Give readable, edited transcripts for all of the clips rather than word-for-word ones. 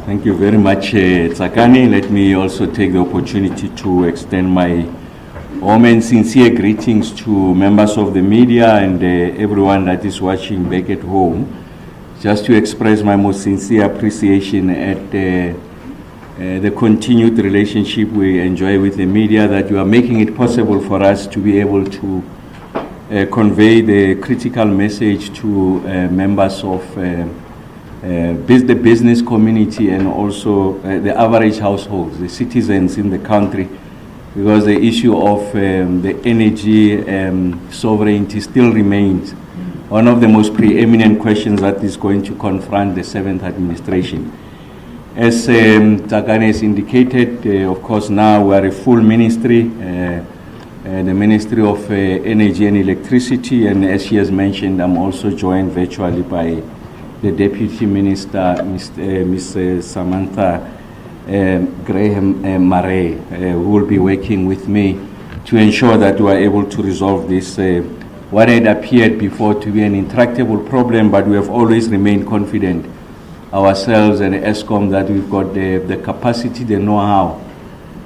Thank you very much, Tsakani. Let me also take the opportunity to extend my warm and sincere greetings to members of the media and everyone that is watching back at home. Just to express my most sincere appreciation at the continued relationship we enjoy with the media, that you are making it possible for us to be able to convey the critical message to members of the business community and also the average households, the citizens in the country, because the issue of the energy sovereignty still remains one of the most preeminent questions that is going to confront the 7th administration. As Tsakani has indicated, of course, now we are a full ministry, the Ministry of Energy and Electricity, and as she has mentioned, I'm also joined virtually by the Deputy Minister, Ms. Samantha Graham Murray, who will be working with me to ensure that we are able to resolve this, what had appeared before to be an intractable problem, but we have always remained confident ourselves and ESCOM that we've got the capacity, the know-how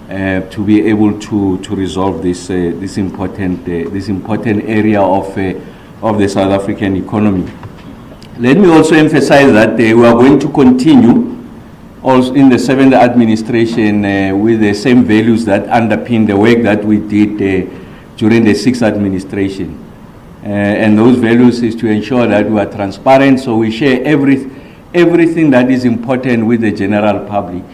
to be able to resolve this important area of the South African economy. Let me also emphasize that we are going to continue also in the 7th administration with the same values that underpin the work that we did during the 6th administration. And those values is to ensure that we are transparent, so we share everything that is important with the general public.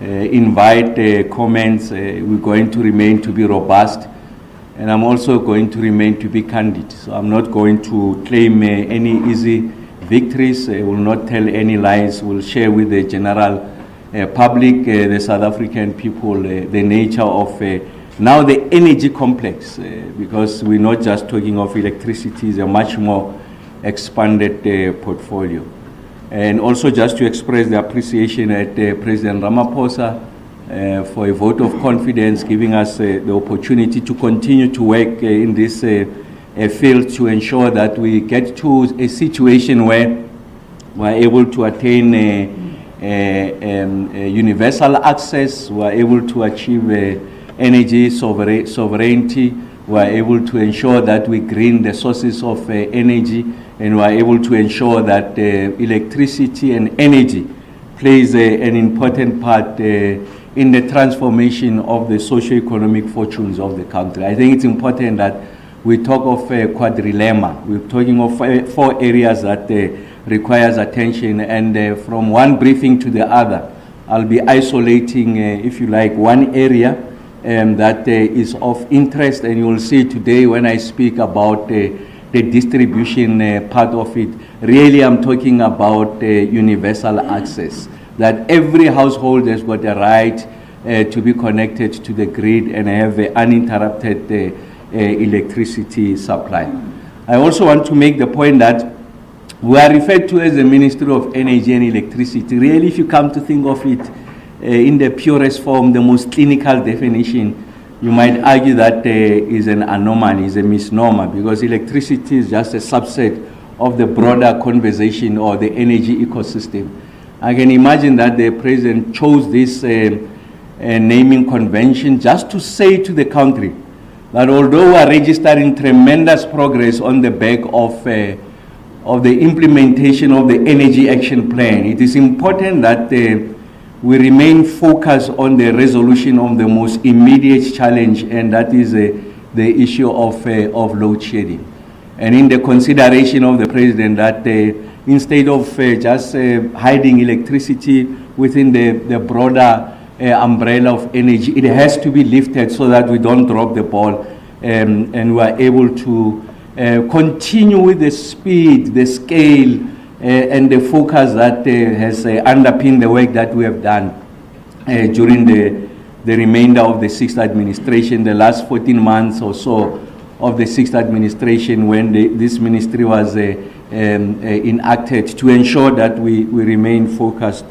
Invite comments. We're going to remain to be robust, and I'm also going to remain to be candid. So I'm not going to claim any easy victories. Will not tell any lies. Will share with the general public, the South African people, the nature of now the energy complex, because we're not just talking of electricity. It's a much more expanded portfolio. And also just to express the appreciation at President Ramaphosa for a vote of confidence, giving us the opportunity to continue to work in this field to ensure that we get to a situation where we're able to attain universal access, we're able to achieve energy sovereignty, we're able to ensure that we green the sources of energy, and we're able to ensure that electricity and energy plays an important part in the transformation of the socio-economic fortunes of the country. I think it's important that we talk of a quadrilemma. We're talking of 4 areas that requires attention, and from one briefing to the other, I'll be isolating, if you like, one area that is of interest, and you will see today when I speak about the distribution part of it. Really, I'm talking about universal access, that every household has got a right to be connected to the grid and have uninterrupted electricity supply. I also want to make the point that we are referred to as the Ministry of Energy and Electricity. Really, if you come to think of it in the purest form, the most clinical definition, you might argue that is an anomaly, is a misnomer, because electricity is just a subset of the broader conversation or the energy ecosystem. I can imagine that the president chose this naming convention just to say to the country that although we are registering tremendous progress on the back of the implementation of the Energy Action Plan, it is important that we remain focused on the resolution of the most immediate challenge, and that is the issue of load shedding. And in the consideration of the president that instead of just hiding electricity within the broader umbrella of energy, it has to be lifted so that we don't drop the ball, and we are able to continue with the speed, the scale, and the focus that has underpinned the work that we have done during the remainder of the 6th administration, the last 14 months or so of the 6th administration, when this ministry was enacted, to ensure that we remain focused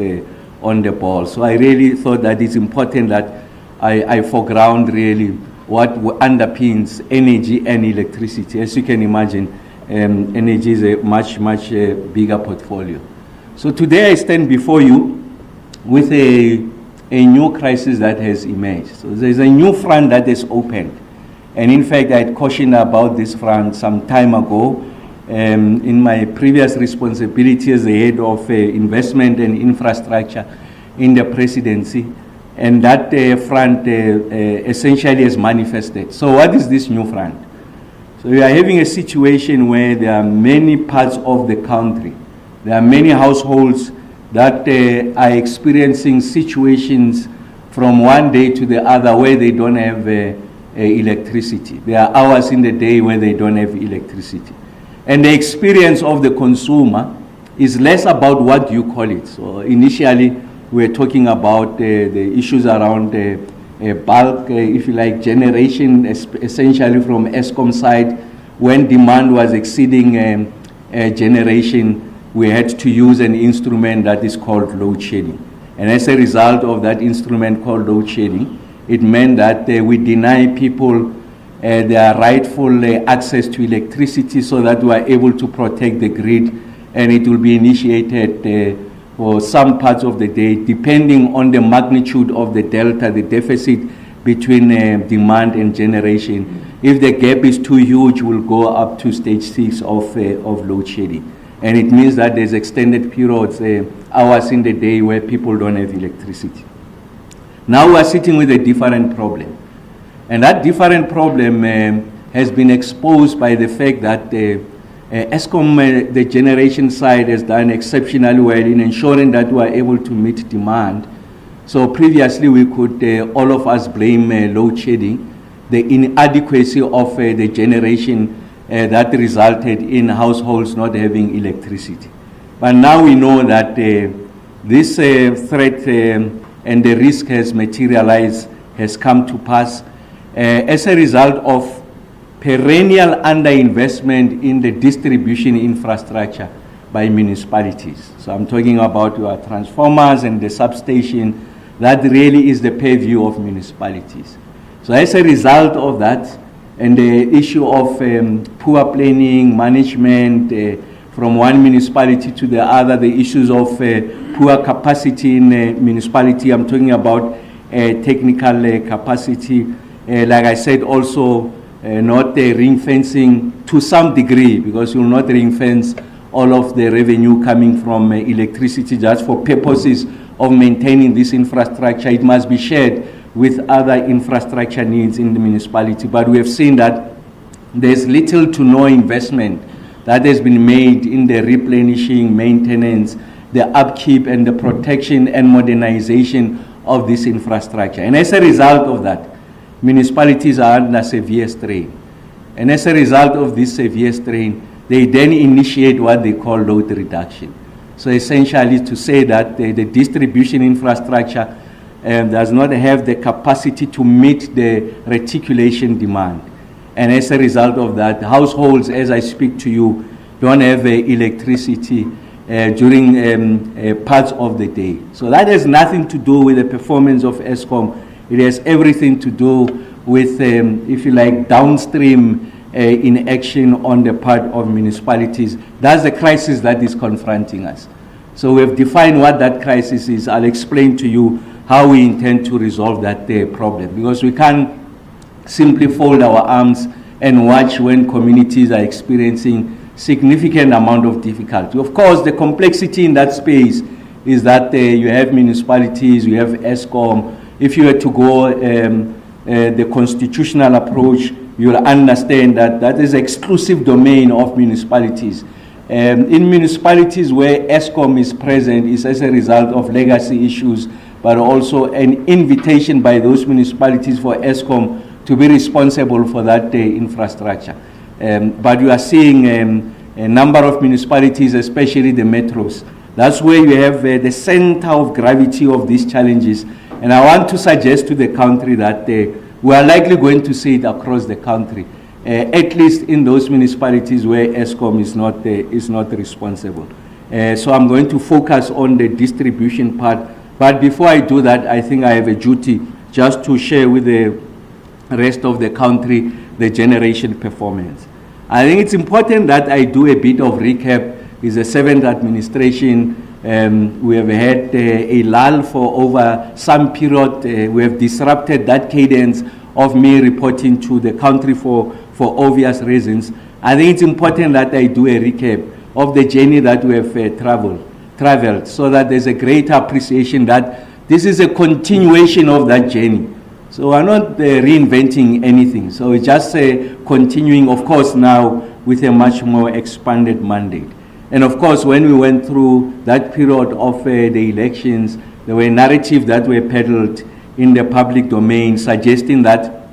on the ball. So I really thought that it's important that I foreground really what underpins energy and electricity. As you can imagine, energy is a much bigger portfolio. So today I stand before you with a new crisis that has emerged. So there's a new front that is opened. And in fact, I had cautioned about this front some time ago in my previous responsibility as the head of investment and infrastructure in the presidency. And that front essentially has manifested. So what is this new front? So we are having a situation where there are many parts of the country, there are many households that are experiencing situations from one day to the other where they don't have electricity. There are hours in the day where they don't have electricity. And the experience of the consumer is less about what you call it. So initially, we were talking about the issues around bulk, if you like, generation, essentially from Eskom side. When demand was exceeding generation, we had to use an instrument that is called load shedding. And as a result of that instrument called load shedding, it meant that we deny people their rightful access to electricity so that we are able to protect the grid, and it will be initiated for some parts of the day, depending on the magnitude of the delta, the deficit between demand and generation. If the gap is too huge, we'll go up to stage 6 of load shedding. And it means that there's extended periods, hours in the day where people don't have electricity. Now we are sitting with a different problem. And that different problem has been exposed by the fact that Eskom, the generation side, has done exceptionally well in ensuring that we are able to meet demand. So previously we could, all of us, blame load shedding, the inadequacy of the generation that resulted in households not having electricity. But now we know that this threat and the risk has materialized, has come to pass as a result of perennial underinvestment in the distribution infrastructure by municipalities. So I'm talking about your transformers and the substation. That really is the purview of municipalities. So as a result of that, and the issue of poor planning, management from one municipality to the other, the issues of poor capacity in municipality, I'm talking about technical capacity, like I said also, not ring fencing to some degree, because you will not ring fence all of the revenue coming from electricity just for purposes of maintaining this infrastructure. It must be shared with other infrastructure needs in the municipality. But we have seen that there's little to no investment that has been made in the replenishing, maintenance, the upkeep and the protection and modernization of this infrastructure. And as a result of that, municipalities are under severe strain. And as a result of this severe strain, they then initiate what they call load reduction. So essentially to say that the distribution infrastructure does not have the capacity to meet the reticulation demand. And as a result of that, households, as I speak to you, don't have electricity during parts of the day. So that has nothing to do with the performance of Eskom. It has everything to do with, if you like, downstream inaction on the part of municipalities. That's the crisis that is confronting us. So we have defined what that crisis is. I'll explain to you how we intend to resolve that problem, because we can't simply fold our arms and watch when communities are experiencing significant amount of difficulty. Of course, the complexity in that space is that you have municipalities, you have Eskom. If you were to go the constitutional approach, you'll understand that that is exclusive domain of municipalities. In municipalities where Eskom is present is as a result of legacy issues, but also an invitation by those municipalities for Eskom to be responsible for that infrastructure. But you are seeing a number of municipalities, especially the metros. That's where you have the center of gravity of these challenges. And I want to suggest to the country that we are likely going to see it across the country, at least in those municipalities where Eskom is not responsible. So I'm going to focus on the distribution part. But before I do that, I think I have a duty just to share with the rest of the country the generation performance. I think it's important that I do a bit of recap. It's the 7th administration. We have had a lull for over some period. We have disrupted that cadence of me reporting to the country for obvious reasons. I think it's important that I do a recap of the journey that we have traveled, so that there's a greater appreciation that this is a continuation of that journey. So we're not reinventing anything. So it's just continuing, of course, now with a much more expanded mandate. And of course, when we went through that period of the elections, there were narratives that were peddled in the public domain suggesting that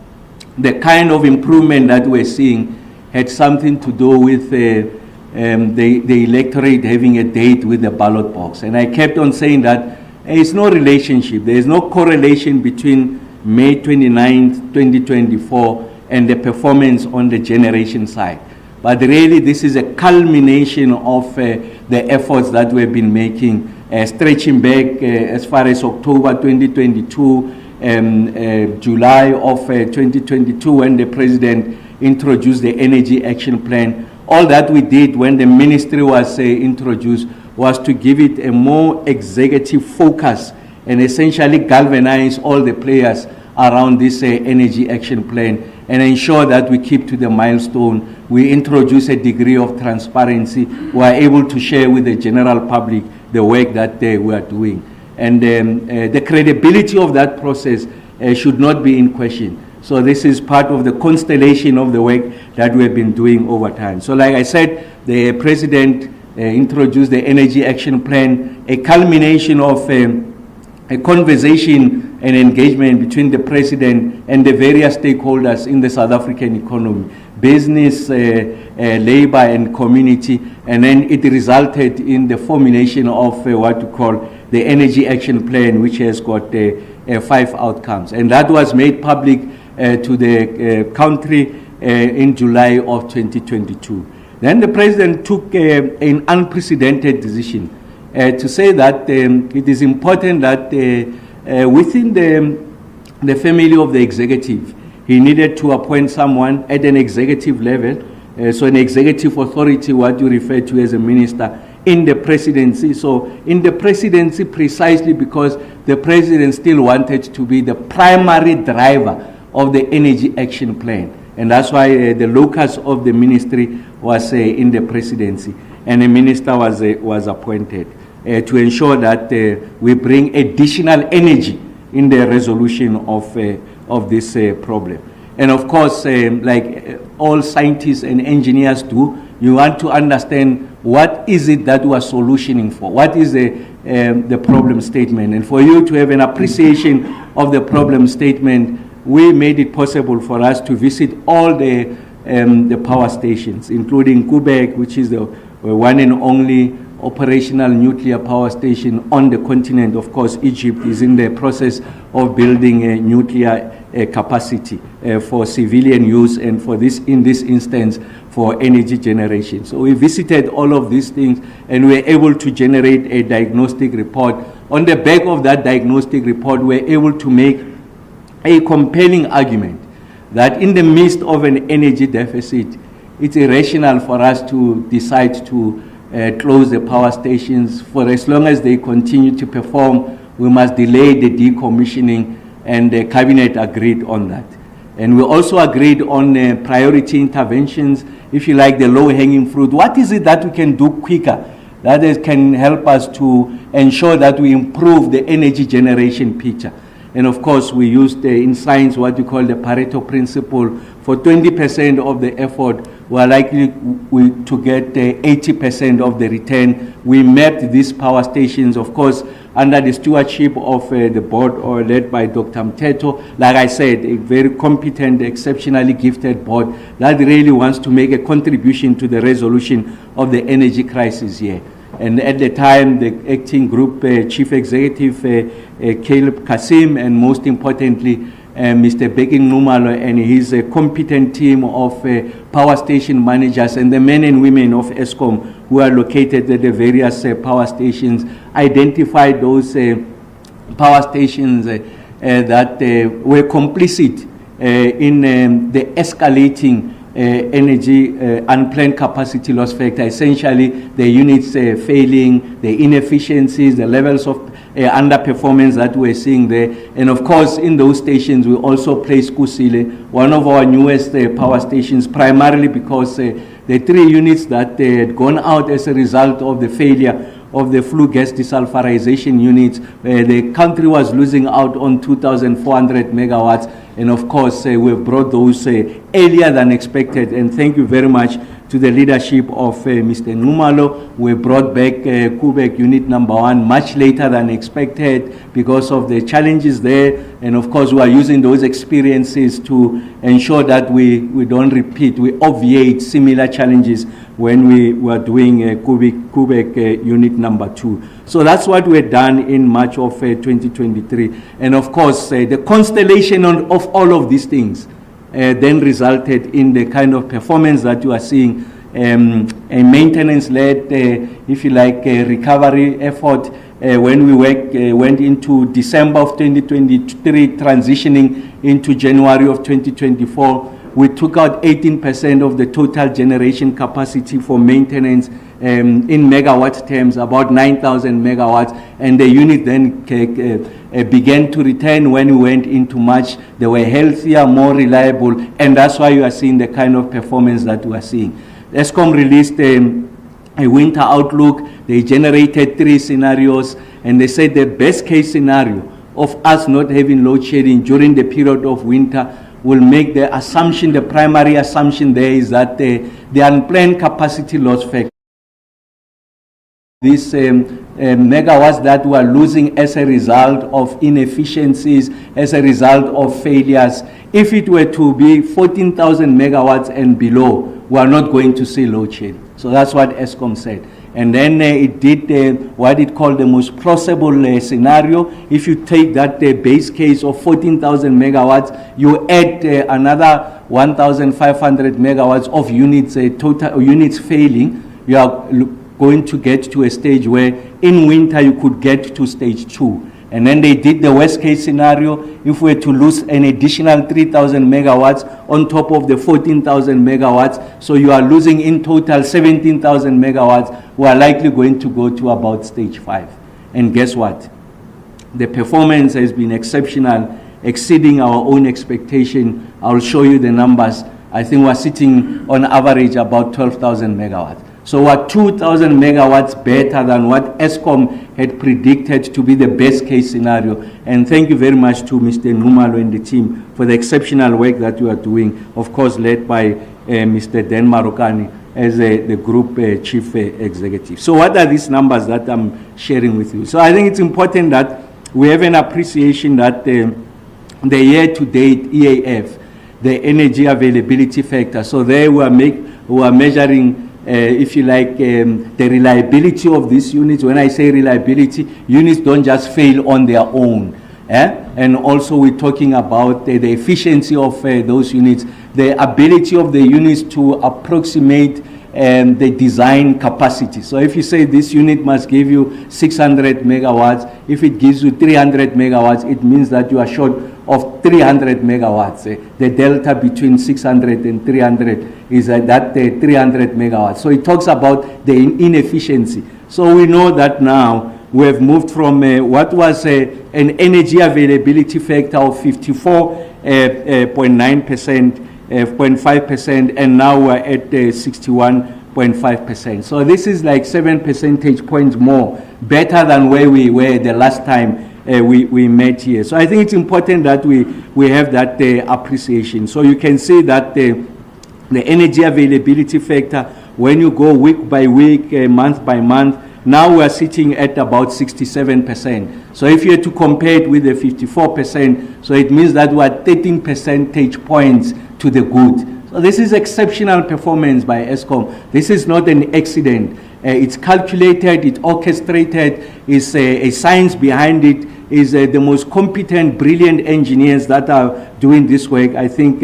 the kind of improvement that we're seeing had something to do with the electorate having a date with the ballot box. And I kept on saying that there's no relationship, there is no correlation between May 29th, 2024 and the performance on the generation side. But really, this is a culmination of the efforts that we've been making, stretching back as far as October 2022, July of 2022, when the President introduced the Energy Action Plan. All that we did when the ministry was introduced was to give it a more executive focus and essentially galvanize all the players around this Energy Action Plan and ensure that we keep to the milestone. We introduce a degree of transparency. We are able to share with the general public the work that we are doing. And the credibility of that process should not be in question. So this is part of the constellation of the work that we have been doing over time. So like I said, the President introduced the Energy Action Plan, a culmination of a conversation and engagement between the President and the various stakeholders in the South African economy, business, labor and community, and then it resulted in the formulation of what we call the Energy Action Plan, which has got 5 outcomes. And that was made public to the country in July of 2022. Then the President took an unprecedented decision to say that it is important that within the family of the executive, he needed to appoint someone at an executive level, so an executive authority, what you refer to as a minister, in the presidency. So in the presidency, precisely because the President still wanted to be the primary driver of the Energy Action Plan. And that's why the locus of the ministry was in the presidency. And a minister was appointed to ensure that we bring additional energy in the resolution of this problem. And of course, like all scientists and engineers do, you want to understand what is it that we are solutioning for? What is the problem statement? And for you to have an appreciation of the problem statement, we made it possible for us to visit all the power stations, including Koeberg, which is the one and only operational nuclear power station on the continent. Of course, Egypt is in the process of building a nuclear capacity for civilian use and for this, in this instance, for energy generation. So we visited all of these things and we were able to generate a diagnostic report. On the back of that diagnostic report, we were able to make a compelling argument that in the midst of an energy deficit, it's irrational for us to decide to close the power stations. For as long as they continue to perform, we must delay the decommissioning, and the cabinet agreed on that. And we also agreed on priority interventions, if you like, the low-hanging fruit. What is it that we can do quicker that can help us to ensure that we improve the energy generation picture? And of course, we used in science what we call the Pareto principle. For 20% of the effort, we are likely to get 80% of the return. We mapped these power stations, of course, under the stewardship of the board or led by Dr. Mteto. Like I said, a very competent, exceptionally gifted board that really wants to make a contribution to the resolution of the energy crisis here. And at the time, the acting group chief executive, Caleb Kasim, and most importantly, Mr. Beking Numalo and his competent team of power station managers and the men and women of Eskom who are located at the various power stations, identified those power stations that were complicit in the escalating energy unplanned capacity loss factor, essentially the units failing, the inefficiencies, the levels of underperformance that we're seeing there. And of course, in those stations, we also place Kusile, one of our newest power stations, primarily because the 3 units that had gone out as a result of the failure of the flue gas desulfurization units, the country was losing out on 2,400 megawatts. And of course, we've brought those earlier than expected. And thank you very much to the leadership of Mr. Numalo. We brought back Kubek unit number 1 much later than expected because of the challenges there. And of course, we are using those experiences to ensure that we don't repeat, we obviate similar challenges when we were doing Kubek unit number 2. So that's what we've done in March of 2023. And of course, the constellation of all of these things then resulted in the kind of performance that you are seeing, a maintenance-led, if you like, recovery effort. When we went into December of 2023, transitioning into January of 2024, we took out 18% of the total generation capacity for maintenance in megawatt terms, about 9,000 megawatts, and the unit then began to return when we went into March. They were healthier, more reliable, and that's why you are seeing the kind of performance that we are seeing. Eskom released a winter outlook. They generated 3 scenarios, and they said the best case scenario of us not having load shedding during the period of winter will make the assumption, the primary assumption there is that the unplanned capacity loss factor, these megawatts that we are losing as a result of inefficiencies, as a result of failures, if it were to be 14,000 megawatts and below, we are not going to see load shedding. So that's what Eskom said. And then it did what it called the most plausible scenario. If you take that base case of 14,000 megawatts, you add another 1,500 megawatts of units, total units failing, you are going to get to a stage where in winter you could get to stage 2. And then they did the worst case scenario. If we were to lose an additional 3,000 megawatts on top of the 14,000 megawatts, so you are losing in total 17,000 megawatts, we are likely going to go to about stage 5. And guess what? The performance has been exceptional, exceeding our own expectation. I'll show you the numbers. I think we're sitting on average about 12,000 megawatts. So we're 2,000 megawatts better than what Eskom had predicted to be the best case scenario. And thank you very much to Mr. Numalo and the team for the exceptional work that you are doing, of course led by Mr. Dan Marokani as the group chief executive. So what are these numbers that I'm sharing with you? So I think it's important that we have an appreciation that the year-to-date EAF, the energy availability factor, so there we are measuring if you like, the reliability of these units. When I say reliability, units don't just fail on their own. And also we're talking about the efficiency of those units, the ability of the units to approximate the design capacity. So if you say this unit must give you 600 megawatts, if it gives you 300 megawatts, it means that you are short of 300 megawatts. The delta between 600 and 300 is that 300 megawatts. So it talks about the inefficiency. So we know that now we have moved from what was an energy availability factor of 54.9%, 0.5%, and now we're at 61.5%. So this is like 7 percentage points more, better than where we were the last time we met here. So I think it's important that we have that appreciation. So you can see that the energy availability factor, when you go week by week, month by month, now we are sitting at about 67%. So if you had to compare it with the 54%, so it means that we are 13 percentage points to the good. So this is exceptional performance by Eskom. This is not an accident. It's calculated, it's orchestrated, it's a science behind it, is the most competent, brilliant engineers that are doing this work. I think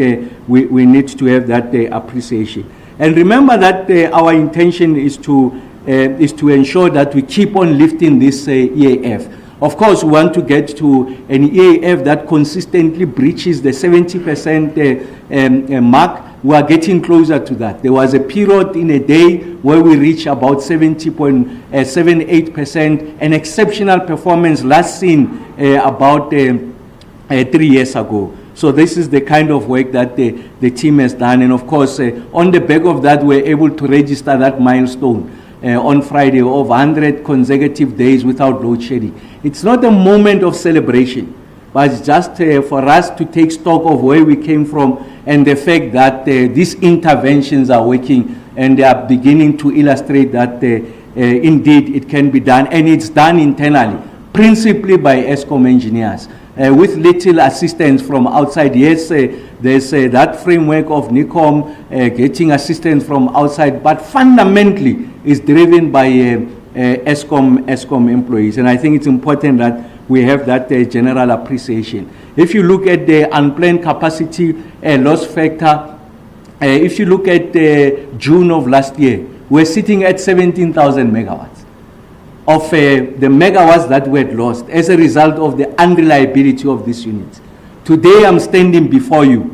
we need to have that appreciation. And remember that our intention is to ensure that we keep on lifting this EAF. Of course, we want to get to an EAF that consistently breaches the 70% mark. we are getting closer to that. There was a period in a day where we reached about 70.78%, an exceptional performance last seen about 3 years ago. So this is the kind of work that the team has done. And of course, on the back of that, we're able to register that milestone on Friday of 100 consecutive days without load shedding. It's not a moment of celebration, but it's just for us to take stock of where we came from and the fact that these interventions are working and they are beginning to illustrate that indeed it can be done, and it's done internally, principally by Eskom engineers. With little assistance from outside. Yes, there's that framework of NICOM getting assistance from outside, but fundamentally is driven by Eskom employees. And I think it's important that we have that general appreciation. If you look at the unplanned capacity loss factor, if you look at June of last year, we're sitting at 17,000 megawatts. Of the megawatts that were lost as a result of the unreliability of these units. Today I'm standing before you.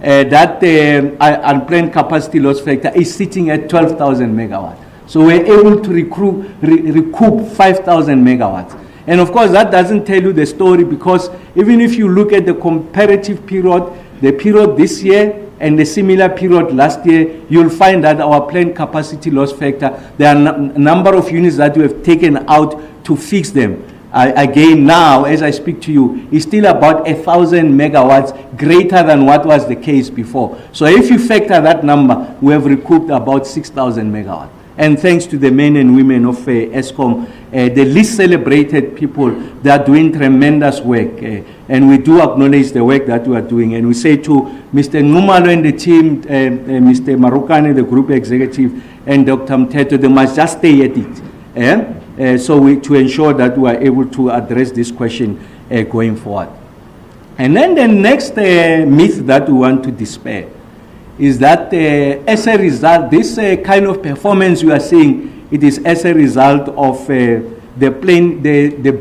That unplanned capacity loss factor is sitting at 12,000 megawatts. So we're able to recoup 5,000 megawatts. And of course that doesn't tell you the story, because even if you look at the comparative period, the period this year and the similar period last year, you'll find that our planned capacity loss factor, there are a number of units that we have taken out to fix them. Again, now, as I speak to you, is still about 1,000 megawatts greater than what was the case before. So if you factor that number, we have recouped about 6,000 megawatts. And thanks to the men and women of Eskom, the least celebrated people, they are doing tremendous work. And we do acknowledge the work that we are doing. And we say to Mr. Ngumalo and the team, Mr. Marukane, the group executive, and Dr. Mteto, they must just stay at it. To ensure that we are able to address this question going forward. And then the next myth that we want to dispel is that as a result, this kind of performance we are seeing, it is as a result of the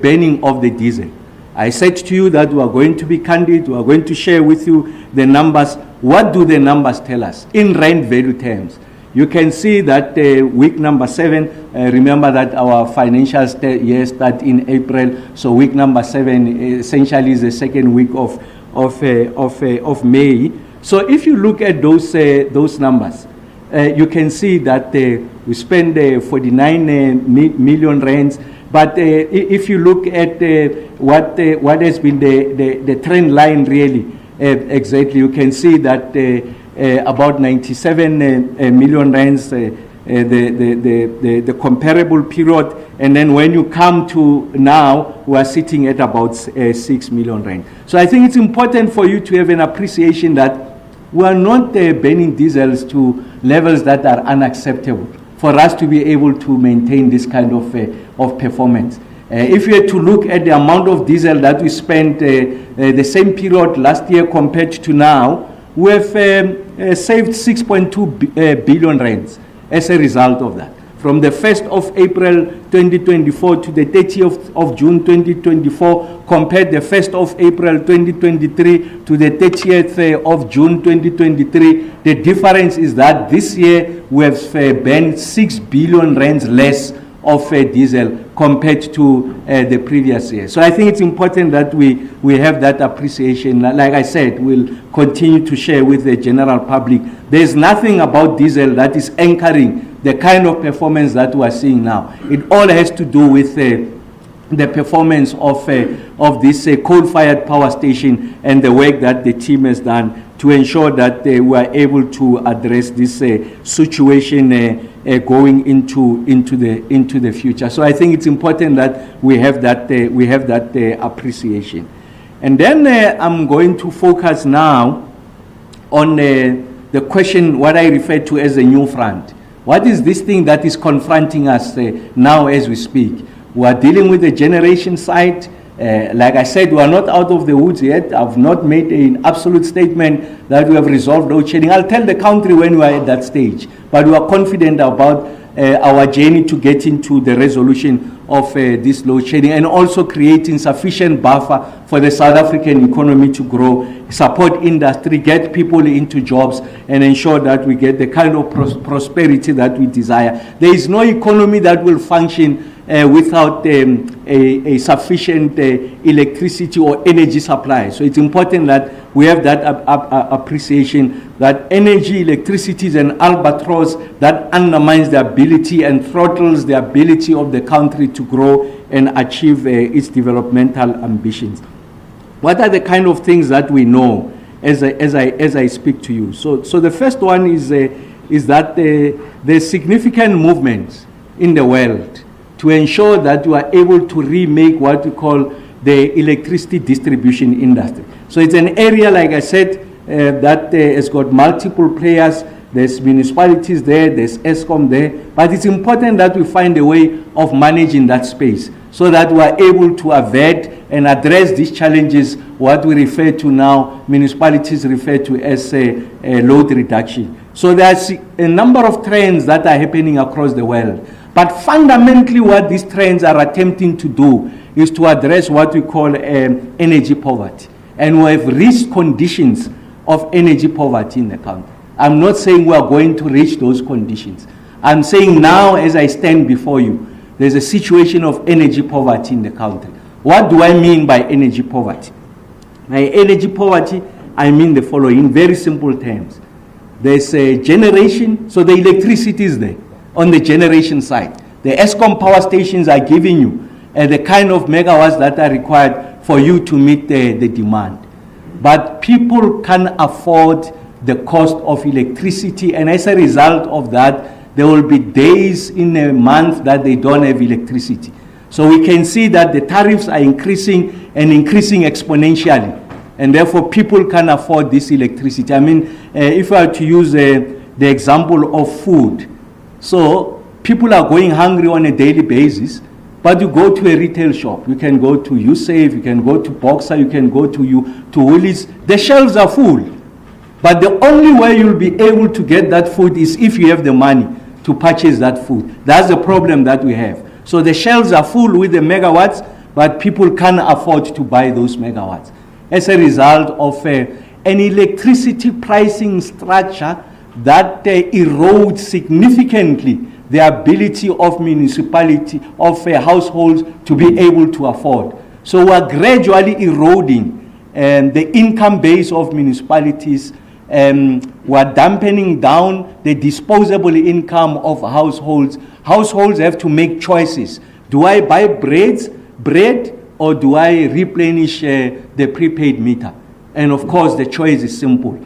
banning of the diesel. I said to you that we are going to be candid, we are going to share with you the numbers. What do the numbers tell us in rand value terms? You can see that week number 7, remember that our financial year starts in April, so week number 7 essentially is the second week of May. So if you look at those numbers, you can see that we spend 49 million rands. But if you look at what has been the trend line really, exactly, you can see that about 97 million rands, the comparable period, and then when you come to now, we are sitting at about 6 million rand. So I think it's important for you to have an appreciation that we are not banning diesels to levels that are unacceptable for us to be able to maintain this kind of performance. If you had to look at the amount of diesel that we spent the same period last year compared to now, we have saved 6.2 billion rands as a result of that. From the 1st of April 2024 to the 30th of June 2024, compared the 1st of April 2023 to the 30th of June 2023, the difference is that this year we have burned 6 billion rands less of diesel compared to the previous year. So I think it's important that we have that appreciation. Like I said, we'll continue to share with the general public. There's nothing about diesel that is anchoring the kind of performance that we are seeing now. It all has to do with the performance of this coal-fired power station and the work that the team has done to ensure that we are able to address this situation going into the future. So I think it's important that we have that appreciation. And then I'm going to focus now on the question, what I refer to as a new front. What is this thing that is confronting us now as we speak? We are dealing with the generation side. Like I said, we are not out of the woods yet. I've not made an absolute statement that we have resolved load shedding. I'll tell the country when we are at that stage. But we are confident about our journey to get into the resolution of this load shedding, and also creating sufficient buffer for the South African economy to grow, support industry, get people into jobs, and ensure that we get the kind of prosperity that we desire. There is no economy that will function without a sufficient electricity or energy supply. So it's important that we have that appreciation that energy, electricity is an albatross that undermines the ability and throttles the ability of the country to grow and achieve its developmental ambitions. What are the kind of things that we know as I speak to you? So the first one is that there's significant movements in the world to ensure that you are able to remake what we call the electricity distribution industry. So it's an area, like I said, that has got multiple players. There's municipalities there, there's ESCOM there, but it's important that we find a way of managing that space so that we are able to avert and address these challenges, what we refer to now, municipalities refer to as load reduction. So there's a number of trends that are happening across the world. But fundamentally what these trends are attempting to do is to address what we call energy poverty. And we have reached conditions of energy poverty in the country. I'm not saying we are going to reach those conditions. I'm saying now, as I stand before you, there's a situation of energy poverty in the country. What do I mean by energy poverty? By energy poverty, I mean the following, in very simple terms. There's a generation, so the electricity is there on the generation side. The ESCOM power stations are giving you the kind of megawatts that are required for you to meet the demand. But people can't afford the cost of electricity, and as a result of that, there will be days in a month that they don't have electricity. So we can see that the tariffs are increasing and increasing exponentially, and therefore people can't afford this electricity. I mean, if I were to use the example of food, so people are going hungry on a daily basis, but you go to a retail shop, you can go to Usave, you can go to Boxer, you can go to Woolies, the shelves are full. But the only way you'll be able to get that food is if you have the money to purchase that food. That's the problem that we have. So the shelves are full with the megawatts, but people can't afford to buy those megawatts. As a result of an electricity pricing structure that erodes significantly the ability of municipality, of households to be able to afford. So we are gradually eroding the income base of municipalities. We are dampening down the disposable income of households. Households have to make choices. Do I buy bread or do I replenish the prepaid meter? And of course the choice is simple.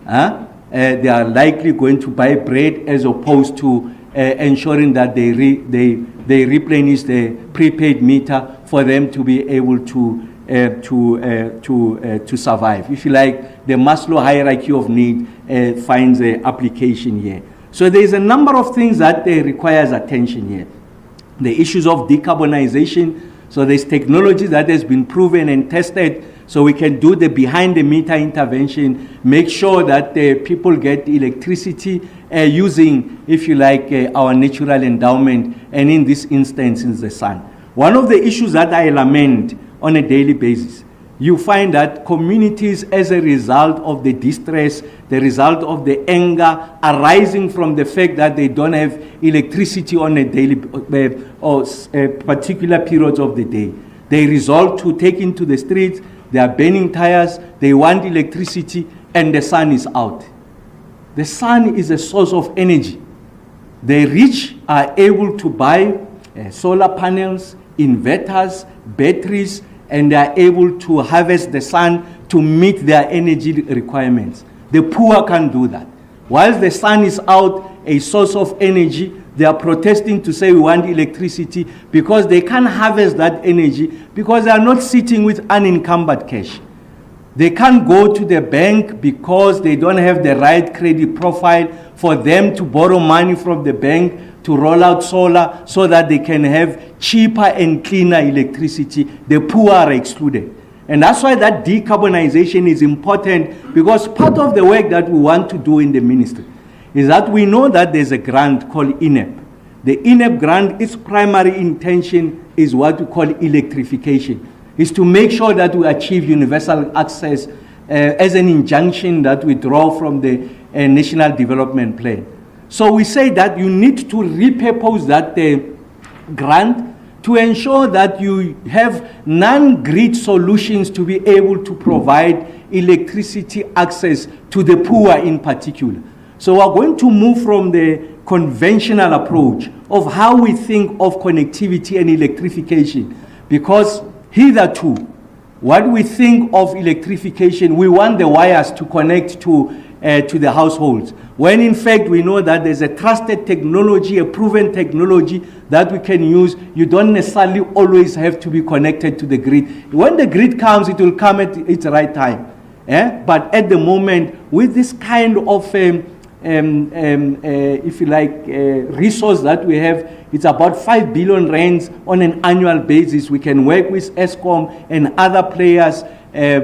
They are likely going to buy bread as opposed to ensuring that they replenish the prepaid meter for them to be able to survive. If you like, the Maslow hierarchy of need finds an application here. So there is a number of things that requires attention here. The issues of decarbonization. So there's technology that has been proven and tested, so we can do the behind-the-meter intervention, make sure that people get electricity using, if you like, our natural endowment, and in this instance, is the sun. One of the issues that I lament on a daily basis, you find that communities, as a result of the distress, the result of the anger arising from the fact that they don't have electricity on a daily or particular periods of the day, they resort to taking to the streets. They are burning tires, they want electricity, and the sun is out. The sun is a source of energy. The rich are able to buy solar panels, inverters, batteries, and they are able to harvest the sun to meet their energy requirements. The poor can't do that. Whilst the sun is out, a source of energy, they are protesting to say we want electricity because they can't harvest that energy because they are not sitting with unencumbered cash. They can't go to the bank because they don't have the right credit profile for them to borrow money from the bank to roll out solar so that they can have cheaper and cleaner electricity. The poor are excluded. And that's why that decarbonization is important, because part of the work that we want to do in the ministry is that we know that there's a grant called INEP, The INEP grant, its primary intention is what we call electrification, is to make sure that we achieve universal access as an injunction that we draw from the National Development Plan. So we say that you need to repurpose that grant to ensure that you have non-grid solutions to be able to provide electricity access to the poor in particular. So we're going to move from the conventional approach of how we think of connectivity and electrification, because hitherto, what we think of electrification, we want the wires to connect to the households, when in fact we know that there's a trusted technology, a proven technology that we can use. You don't necessarily always have to be connected to the grid. When the grid comes, it will come at its right time. But at the moment, with this kind of, if you like, resource that we have, it's about 5 billion rands on an annual basis. We can work with Eskom and other players.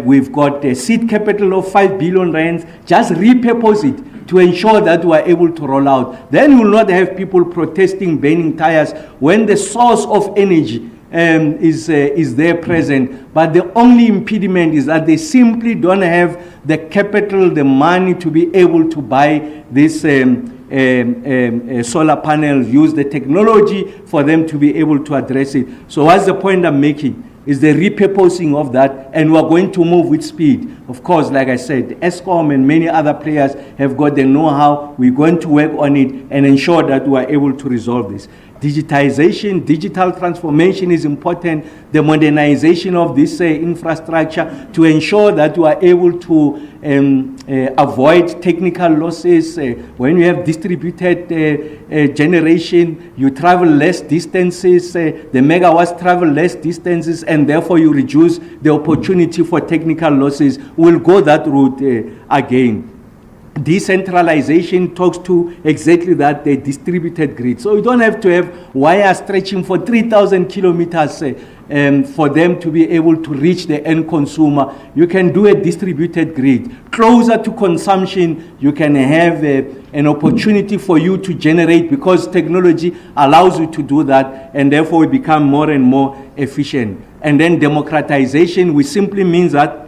We've got a seed capital of 5 billion rands. Just repurpose it to ensure that we are able to roll out. Then you will not have people protesting, burning tires when the source of energy is there present. But the only impediment is that they simply don't have the capital, the money to be able to buy this solar panels, use the technology for them to be able to address it. So what's the point I'm making? Is the repurposing of that, and we're going to move with speed. Of course, like I said, Eskom and many other players have got the know-how. We're going to work on it and ensure that we are able to resolve this. Digitization, digital transformation is important. The modernization of this infrastructure to ensure that we are able to avoid technical losses. When you have distributed generation, you travel less distances, the megawatts travel less distances, and therefore you reduce the opportunity for technical losses. We'll go that route again. Decentralization talks to exactly that, the distributed grid. So you don't have to have wires stretching for 3,000 kilometers for them to be able to reach the end consumer. You can do a distributed grid. Closer to consumption, you can have an opportunity for you to generate, because technology allows you to do that, and therefore we become more and more efficient. And then democratization, which simply means that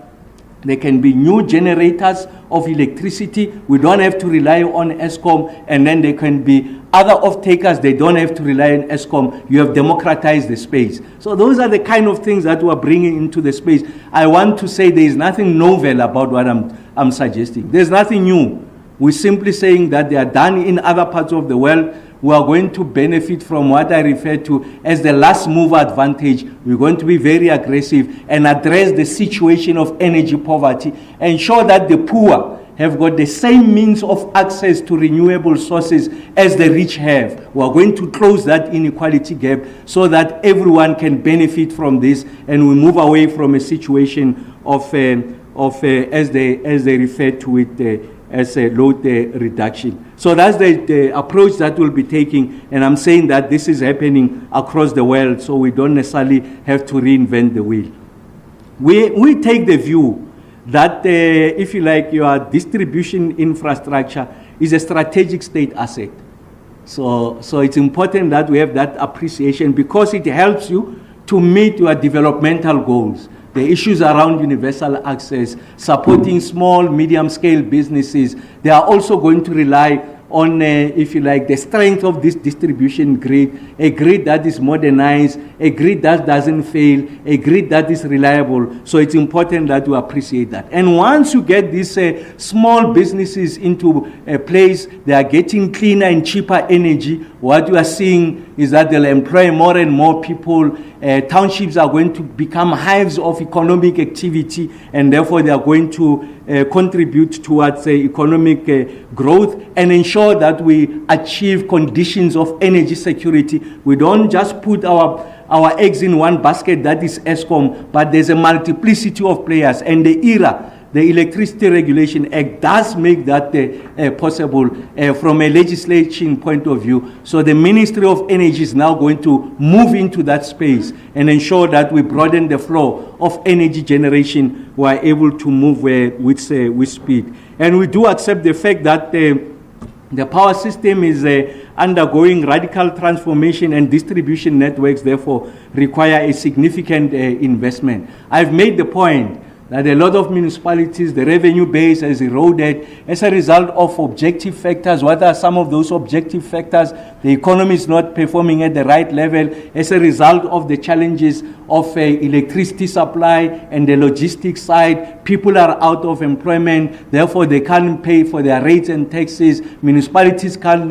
there can be new generators of electricity. We don't have to rely on Eskom, and then there can be other off-takers. They don't have to rely on Eskom. You have democratized the space. So those are the kind of things that we're bringing into the space. I want to say there is nothing novel about what I'm suggesting. There's nothing new. We're simply saying that they are done in other parts of the world. We are going to benefit from what I refer to as the last mover advantage. We're going to be very aggressive and address the situation of energy poverty, ensure that the poor have got the same means of access to renewable sources as the rich have. We are going to close that inequality gap so that everyone can benefit from this, and we move away from a situation of as they refer to it, as a load reduction. So that's the approach that we'll be taking, and I'm saying that this is happening across the world, so we don't necessarily have to reinvent the wheel. We take the view that, if you like, your distribution infrastructure is a strategic state asset. So it's important that we have that appreciation, because it helps you to meet your developmental goals. The issues around universal access, supporting small, medium-scale businesses, they are also going to rely on, if you like, the strength of this distribution grid, a grid that is modernized, a grid that doesn't fail, a grid that is reliable. So it's important that we appreciate that. And once you get these small businesses into a place, they are getting cleaner and cheaper energy. What you are seeing is that they'll employ more and more people. Townships are going to become hives of economic activity, and therefore they are going to contribute towards economic growth and ensure that we achieve conditions of energy security. We don't just put our eggs in one basket, that is Eskom, but there's a multiplicity of players, and the Electricity Regulation Act does make that possible from a legislation point of view. So the Ministry of Energy is now going to move into that space and ensure that we broaden the flow of energy generation. We are able to move with speed. And we do accept the fact that The power system is undergoing radical transformation, and distribution networks therefore require a significant investment. I've made the point that a lot of municipalities, the revenue base has eroded as a result of objective factors. What are some of those objective factors? The economy is not performing at the right level as a result of the challenges of electricity supply and the logistics side. People are out of employment, therefore they can't pay for their rates and taxes. Municipalities can't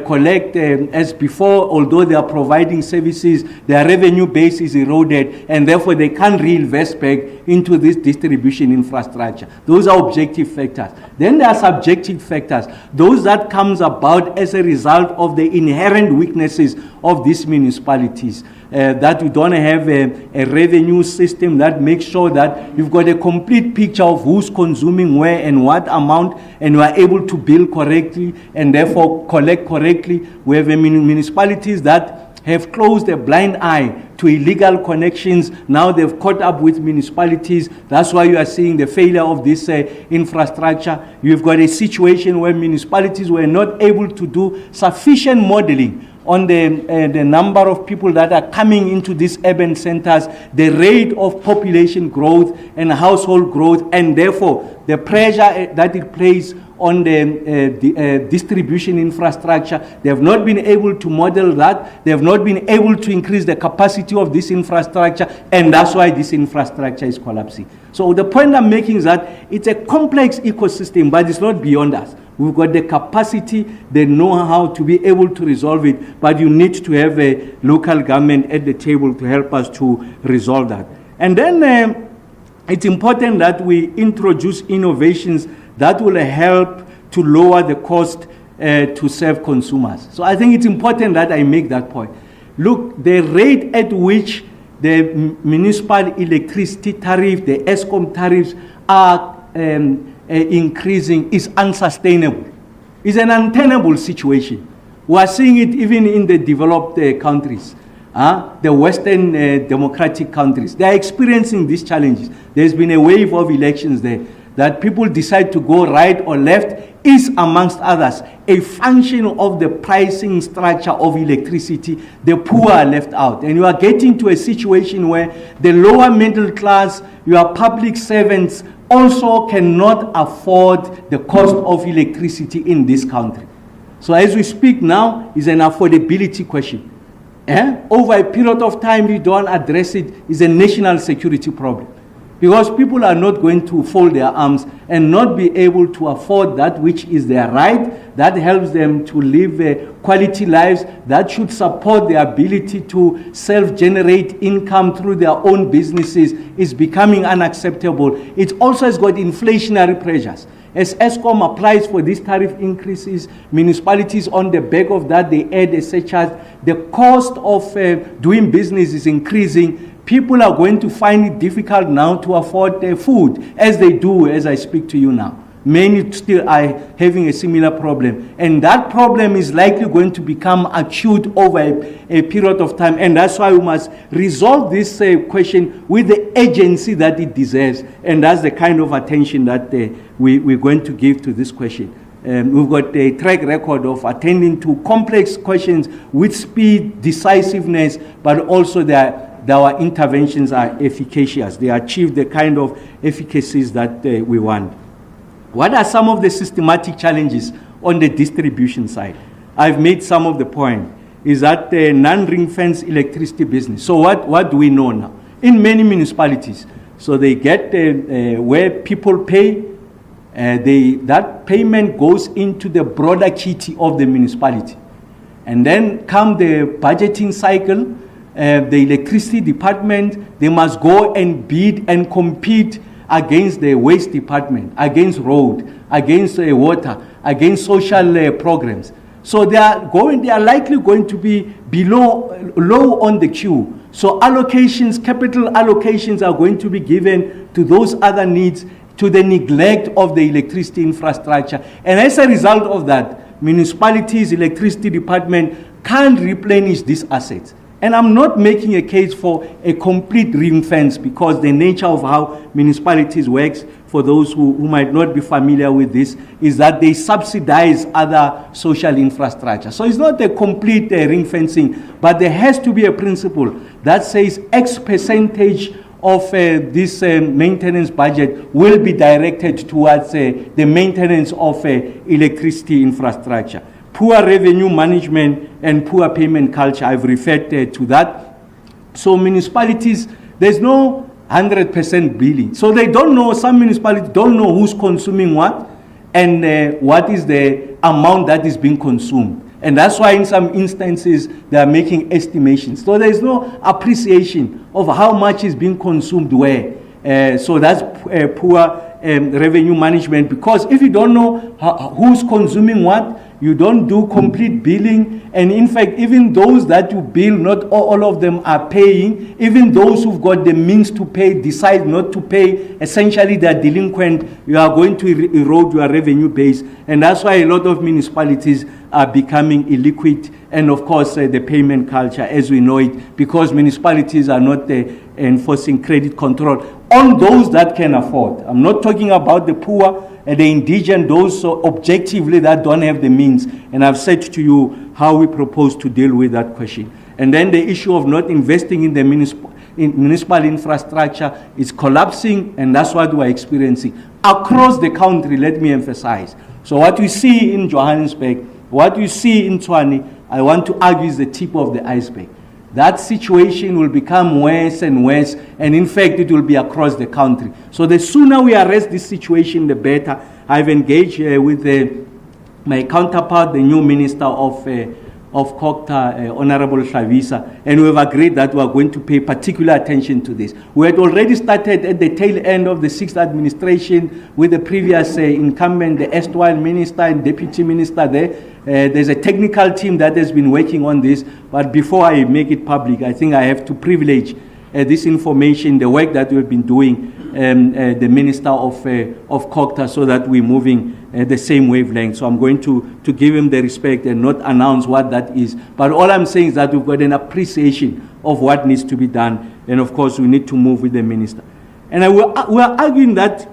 collect as before, although they are providing services. Their revenue base is eroded, and therefore they can't reinvest back into this distribution infrastructure. Those are objective factors. Then there are subjective factors, those that comes about as a result of the inherent weaknesses of these municipalities. That we don't have a revenue system that makes sure that you've got a complete picture of who's consuming where and what amount, and you are able to bill correctly and therefore collect correctly. We have municipalities that have closed a blind eye to illegal connections. Now they've caught up with municipalities. That's why you are seeing the failure of this infrastructure. You've got a situation where municipalities were not able to do sufficient modeling on the number of people that are coming into these urban centers, the rate of population growth and household growth, and therefore the pressure that it plays on the distribution infrastructure. They have not been able to model that. They have not been able to increase the capacity of this infrastructure, and that's why this infrastructure is collapsing. So the point I'm making is that it's a complex ecosystem, but it's not beyond us. We've got the capacity, the know-how to be able to resolve it, but you need to have a local government at the table to help us to resolve that. And then it's important that we introduce innovations that will help to lower the cost to serve consumers. So I think it's important that I make that point. Look, the rate at which the municipal electricity tariff, the ESCOM tariffs are increasing is unsustainable. It's an untenable situation. We are seeing it even in the developed countries, the Western democratic countries. They are experiencing these challenges. There's been a wave of elections there. That people decide to go right or left is, amongst others, a function of the pricing structure of electricity. The poor are left out. And you are getting to a situation where the lower middle class, your public servants, also cannot afford the cost of electricity in this country. So as we speak now, is an affordability question. Over a period of time, you don't address it, is a national security problem. Because people are not going to fold their arms and not be able to afford that which is their right, that helps them to live quality lives, that should support their ability to self-generate income through their own businesses, is becoming unacceptable. It also has got inflationary pressures. As ESCOM applies for these tariff increases, municipalities on the back of that, they add a surcharge. The cost of doing business is increasing. People are going to find it difficult now to afford their food, as they do as I speak to you now. Many still are having a similar problem. And that problem is likely going to become acute over a period of time. And that's why we must resolve this question with the agency that it deserves. And that's the kind of attention that we're going to give to this question. We've got a track record of attending to complex questions with speed, decisiveness, but also our interventions are efficacious. They achieve the kind of efficacies that we want. What are some of the systematic challenges on the distribution side? I've made some of the point. Is that the non-ring-fence electricity business. So what do we know now? In many municipalities, so they get where people pay, that payment goes into the broader kitty of the municipality. And then come the budgeting cycle, the electricity department, they must go and bid and compete against the waste department, against road, against water, against social programs. So they are likely going to be low on the queue. So allocations, capital allocations are going to be given to those other needs, to the neglect of the electricity infrastructure. And as a result of that, municipalities, electricity department can't replenish these assets. And I'm not making a case for a complete ring fence, because the nature of how municipalities works, for those who might not be familiar with this, is that they subsidize other social infrastructure. So it's not a complete ring fencing, but there has to be a principle that says X percentage of this maintenance budget will be directed towards the maintenance of electricity infrastructure. Poor revenue management and poor payment culture, I've referred to that. So municipalities, there's no 100% billing. So they don't know, some municipalities don't know who's consuming what, and what is the amount that is being consumed. And that's why in some instances they are making estimations. So there's no appreciation of how much is being consumed where. So that's poor revenue management, because if you don't know who's consuming what, you don't do complete billing. And in fact, even those that you bill, not all of them are paying. Even those who've got the means to pay decide not to pay. Essentially, they're delinquent. You are going to erode your revenue base. And that's why a lot of municipalities are becoming illiquid. And of course, the payment culture as we know it, because municipalities are not enforcing credit control on those that can afford. I'm not talking about the poor, the indigent, those objectively that don't have the means. And I've said to you how we propose to deal with that question. And then the issue of not investing in the municipal infrastructure is collapsing, and that's what we're experiencing across the country, let me emphasize. So what we see in Johannesburg, what we see in Tshwane, I want to argue is the tip of the iceberg. That situation will become worse and worse, and in fact, it will be across the country. So the sooner we arrest this situation, the better. I've engaged with my counterpart, the new Minister of COGTA, Honorable Hlavisa, and we've agreed that we are going to pay particular attention to this. We had already started at the tail end of the 6th administration with the previous incumbent, the erstwhile minister and deputy minister there. There's a technical team that has been working on this, but before I make it public, I think I have to privilege this information, the work that we've been doing, the Minister of COGTA, so that we're moving the same wavelength. So I'm going to give him the respect and not announce what that is. But all I'm saying is that we've got an appreciation of what needs to be done, and of course we need to move with the Minister. And we're arguing that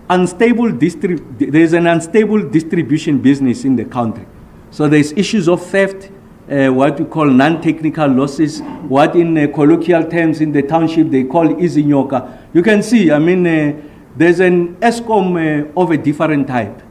there's an unstable distribution business in the country. So there's issues of theft, what we call non-technical losses, what in colloquial terms in the township they call izinyoka. You can see, I mean, there's an ESCOM of a different type.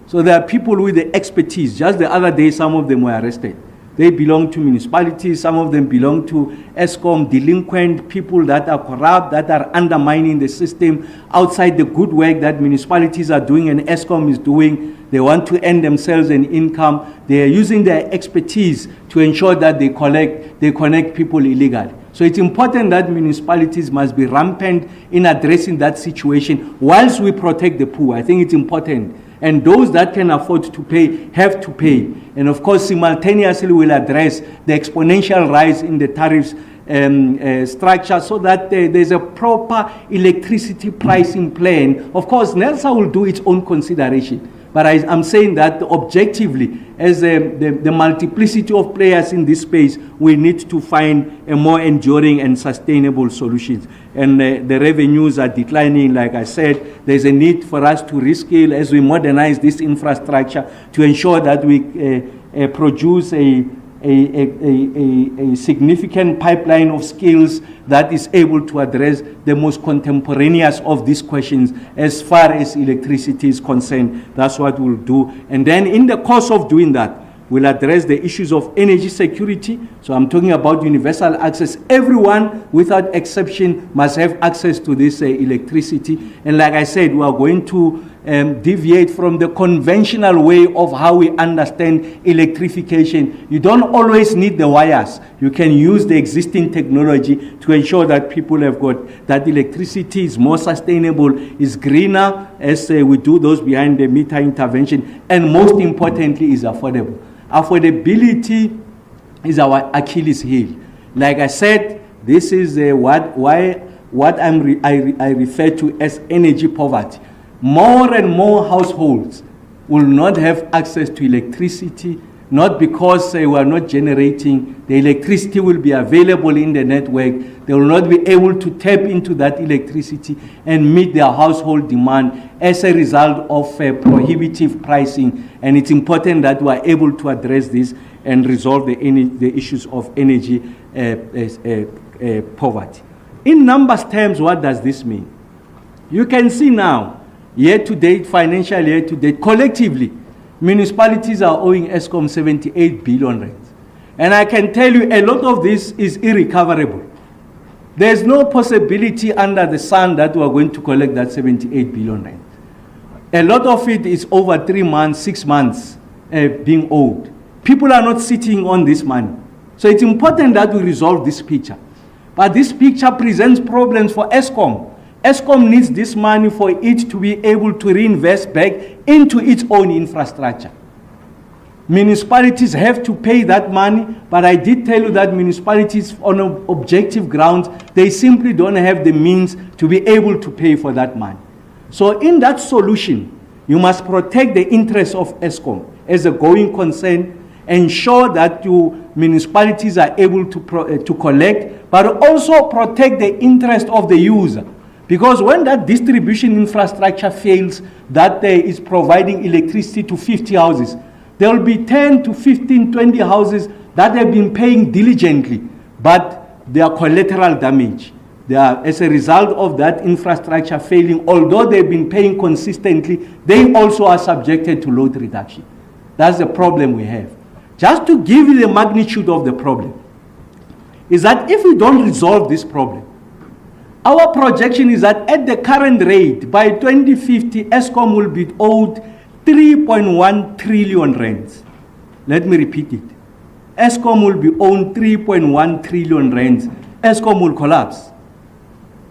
So there are people with the expertise. Just the other day, some of them were arrested. They belong to municipalities, some of them belong to ESCOM, delinquent people that are corrupt, that are undermining the system outside the good work that municipalities are doing and ESCOM is doing. They want to earn themselves an income. They are using their expertise to ensure that they connect people illegally. So it's important that municipalities must be rampant in addressing that situation whilst we protect the poor. I think it's important. And those that can afford to pay have to pay. And of course, simultaneously we'll address the exponential rise in the tariffs structure so that there's a proper electricity pricing plan. Of course, NERSA will do its own consideration. But I'm saying that objectively, as the multiplicity of players in this space, we need to find a more enduring and sustainable solutions. And the revenues are declining, like I said. There's a need for us to reskill as we modernize this infrastructure to ensure that we produce a significant pipeline of skills that is able to address the most contemporaneous of these questions as far as electricity is concerned. That's what we'll do. And then in the course of doing that, we'll address the issues of energy security. So I'm talking about universal access. Everyone, without exception, must have access to this electricity. And like I said, we are going to deviate from the conventional way of how we understand electrification. You don't always need the wires. You can use the existing technology to ensure that people have got that electricity is more sustainable, is greener as we do those behind the meter intervention, and most importantly is affordable. Affordability is our Achilles heel. Like I said, this is what I refer to as energy poverty. More and more households will not have access to electricity not because we are not generating. The electricity will be available in the network. They will not be able to tap into that electricity and meet their household demand as a result of prohibitive pricing. And it's important that we are able to address this and resolve the issues of energy poverty. In numbers terms, what does this mean? You can see now, year-to-date, financial year-to-date, collectively, municipalities are owing Eskom 78 billion rand. And I can tell you a lot of this is irrecoverable. There's no possibility under the sun that we are going to collect that 78 billion rand. A lot of it is over 3 months, 6 months being owed. People are not sitting on this money. So it's important that we resolve this picture. But this picture presents problems for Eskom. Eskom needs this money for it to be able to reinvest back into its own infrastructure. Municipalities have to pay that money, but I did tell you that municipalities on objective grounds, they simply don't have the means to be able to pay for that money. So in that solution, you must protect the interests of Eskom as a going concern, ensure that municipalities are able to collect, but also protect the interest of the user. Because when that distribution infrastructure fails, that is providing electricity to 50 houses, there will be 10 to 15, 20 houses that have been paying diligently, but they are collateral damage. They are, as a result of that infrastructure failing, although they've been paying consistently, they also are subjected to load reduction. That's the problem we have. Just to give you the magnitude of the problem, is that if we don't resolve this problem, our projection is that at the current rate, by 2050, Eskom will be owed 3.1 trillion rands. Let me repeat it. Eskom will be owed 3.1 trillion rands. Eskom will collapse.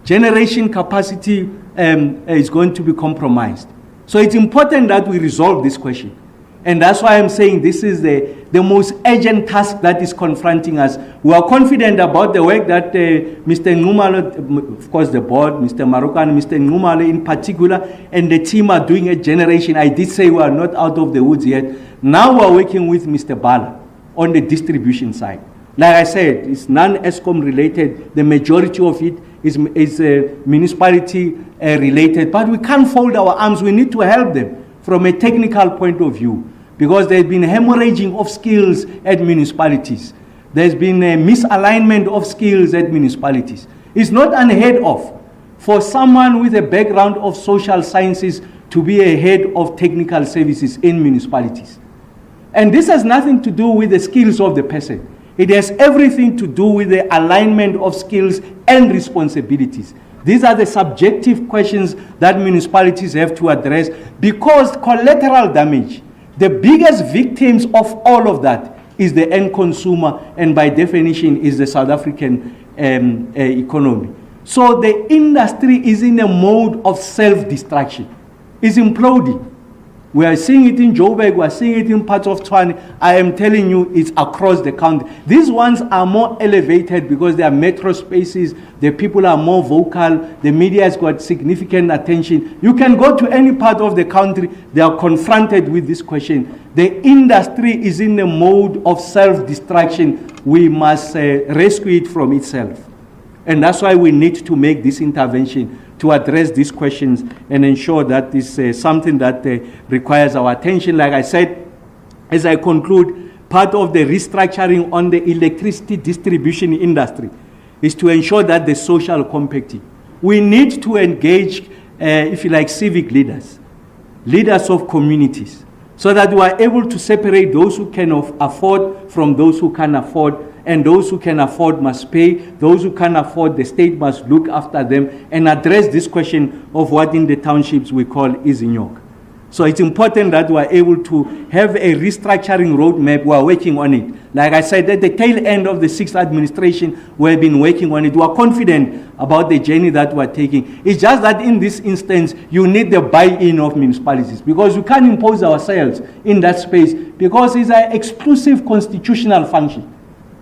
Generation capacity is going to be compromised. So it's important that we resolve this question. And that's why I'm saying this is the most urgent task that is confronting us. We are confident about the work that Mr. Nxumalo, of course the board, Mr. Maroka and Mr. Nxumalo in particular, and the team are doing a generation. I did say we are not out of the woods yet. Now we are working with Mr. Bala on the distribution side. Like I said, it's non-Eskom related. The majority of it is municipality related. But we can't fold our arms. We need to help them from a technical point of view, because there's been hemorrhaging of skills at municipalities. There's been a misalignment of skills at municipalities. It's not unheard of for someone with a background of social sciences to be a head of technical services in municipalities. And this has nothing to do with the skills of the person. It has everything to do with the alignment of skills and responsibilities. These are the subjective questions that municipalities have to address, because collateral damage, the biggest victims of all of that is the end consumer, and by definition is the South African economy. So the industry is in a mode of self-destruction. It's imploding. We are seeing it in Joburg, we are seeing it in parts of Tshwane. I am telling you, it's across the country. These ones are more elevated because they are metro spaces, the people are more vocal, the media has got significant attention. You can go to any part of the country, they are confronted with this question. The industry is in a mode of self-destruction. We must rescue it from itself. And that's why we need to make this intervention to address these questions and ensure that this is something that requires our attention. Like I said, as I conclude, part of the restructuring on the electricity distribution industry is to ensure that the social compacting. We need to engage, if you like, civic leaders, leaders of communities, so that we are able to separate those who can afford from those who can afford. And those who can afford must pay. Those who can afford, the state must look after them and address this question of what in the townships we call izinyok. So it's important that we are able to have a restructuring roadmap. We are working on it. Like I said, at the tail end of the 6th administration, we have been working on it. We are confident about the journey that we are taking. It's just that in this instance, you need the buy-in of municipalities, because we can't impose ourselves in that space, because it's an exclusive constitutional function.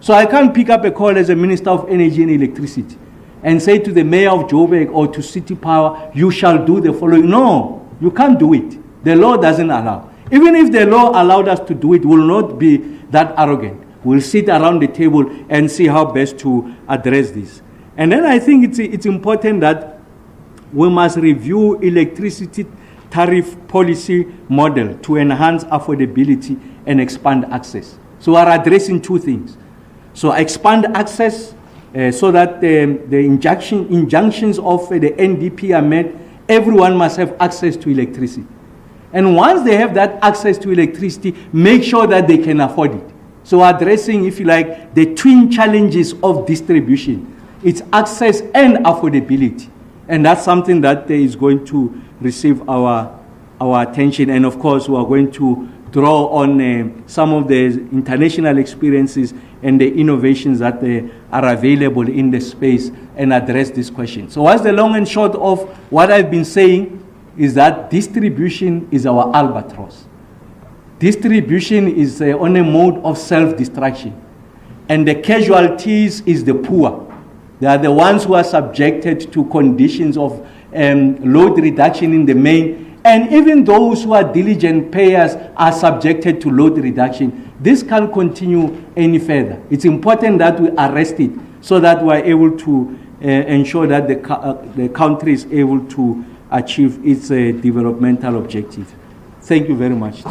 So I can't pick up a call as a Minister of Energy and Electricity and say to the Mayor of Joburg or to City Power, you shall do the following. No, you can't do it. The law doesn't allow. Even if the law allowed us to do it, we will not be that arrogant. We'll sit around the table and see how best to address this. And then I think it's important that we must review electricity tariff policy model to enhance affordability and expand access. So we are addressing two things. So expand access so that the injunctions of the NDP are met. Everyone must have access to electricity. And once they have that access to electricity, make sure that they can afford it. So addressing, if you like, the twin challenges of distribution. It's access and affordability. And that's something that is going to receive our attention. And of course, we are going to draw on some of the international experiences and the innovations that are available in the space and address this question. So what's the long and short of what I've been saying is that distribution is our albatross. Distribution is on a mode of self-destruction. And the casualties is the poor. They are the ones who are subjected to conditions of load reduction in the main. And even those who are diligent payers are subjected to load reduction. This can't continue any further. It's important that we arrest it so that we are able to ensure that the country is able to achieve its developmental objective. Thank you very much.